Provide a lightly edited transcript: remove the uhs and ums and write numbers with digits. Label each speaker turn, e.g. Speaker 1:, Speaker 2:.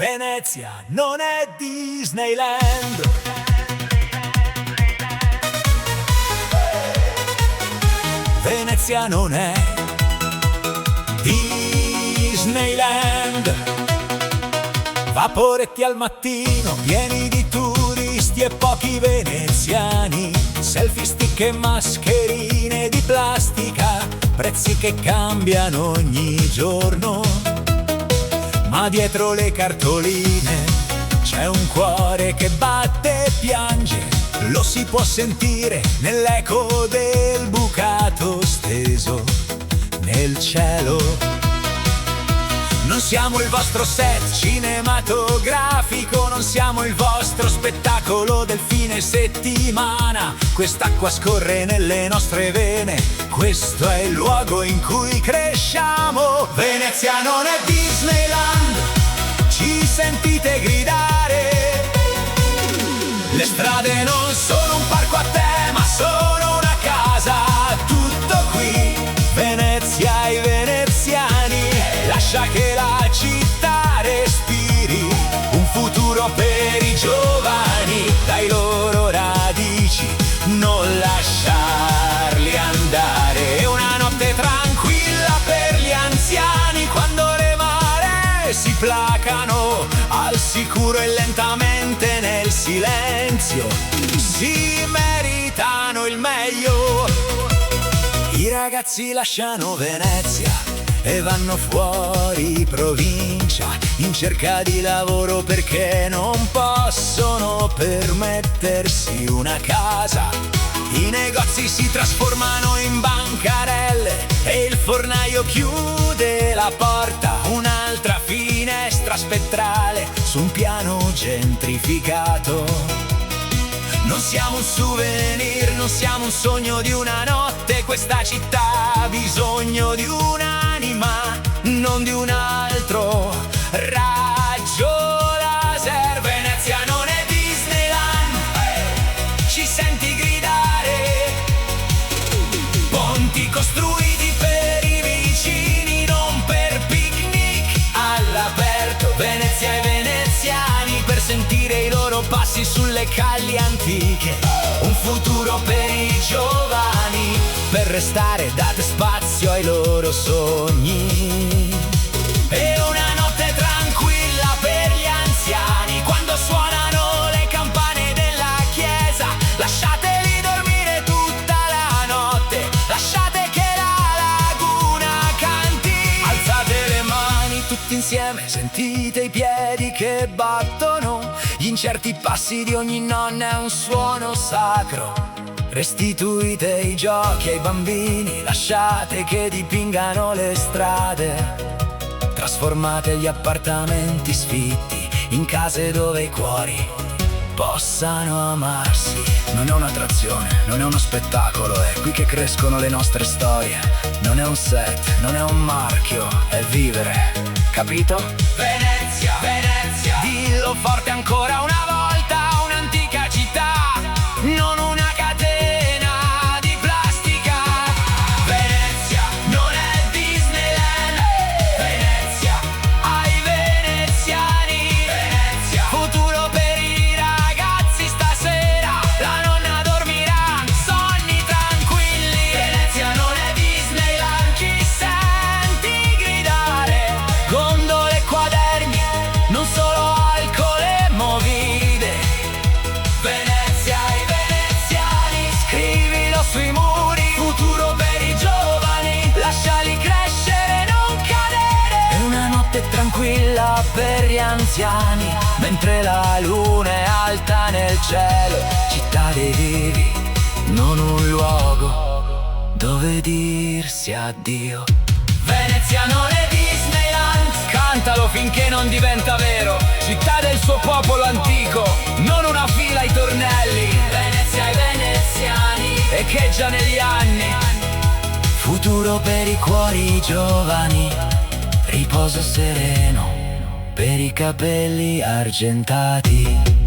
Speaker 1: Venezia non è Disneyland. Venezia non è Disneyland. Vaporetti al mattino pieni di turisti e pochi veneziani, selfie stick e mascherine di plastica, prezzi che cambiano ogni giorno. Ma dietro le cartoline c'è un cuore che batte e piange, lo si può sentire nell'eco del bucato steso nel cielo. Non siamo il vostro set cinematografico, non siamo il vostro spettacolo del fine settimana. Quest'acqua scorre nelle nostre vene, questo è il luogo in cui cresciamo. Venezia non è Disneyland, ci sentite gridare. Le strade non sono un parco a tema, sono una casa, tutto qui. Venezia ai veneziani, lascia che la città respiri, un futuro per i giovani, dai loro radici, non lasciarli andare. Una notte tranquilla per gli anziani, quando le maree si placano, al sicuro e lentamente nel silenzio, si meritano il meglio. I ragazzi lasciano Venezia e vanno fuori provincia in cerca di lavoro, perché non possono permettersi una casa. I negozi si trasformano in bancarelle e il fornaio chiude la porta. Un'altra finestra spettrale su un piano gentrificato. Non siamo un souvenir, non siamo un sogno di una notte. Questa città ha bisogno di un'anima, non di un altro raggio laser. Venezia non è Disneyland, ci senti gridare. Ponti costruiti per i vicini, non per picnic all'aperto. Venezia e veneziani per sentire i loro passi sulle calli antiche. Un futuro per i giovani, per restare, date spazio ai loro sogni. E una notte tranquilla per gli anziani, quando suonano le campane della chiesa. Lasciateli dormire tutta la notte, lasciate che la laguna canti. Alzate le mani tutti insieme, sentite i piedi che battono. Gli incerti passi di ogni nonna è un suono sacro. Restituite i giochi ai bambini, lasciate che dipingano le strade. Trasformate gli appartamenti sfitti in case dove i cuori possano amarsi. Non è un'attrazione, non è uno spettacolo, è qui che crescono le nostre storie. Non è un set, non è un marchio, è vivere, capito? Venezia, Venezia, dillo forte ancora una volta, un'antica città, non una catena di plastica. Venezia non è Disneyland, Venezia ai veneziani. Venezia, futuro per i ragazzi stasera, la nonna dormirà, sogni tranquilli. Venezia non è Disneyland, ci senti gridare. Gondole, quaderni, non solo alcol e movide. Venezia ai veneziani, scrivilo sui muri, futuro per i giovani, lasciali crescere, non cadere. È una notte tranquilla per gli anziani, mentre la luna è alta nel cielo. Città dei vivi, non un luogo dove dirsi addio. Venezia non è Disneyland, cantalo finché non diventa vero. Città del suo popolo antico, non una fila ai tornelli. Venezia ai veneziani, echeggia negli anni. Futuro per i cuori giovani, riposo sereno per i capelli argentati.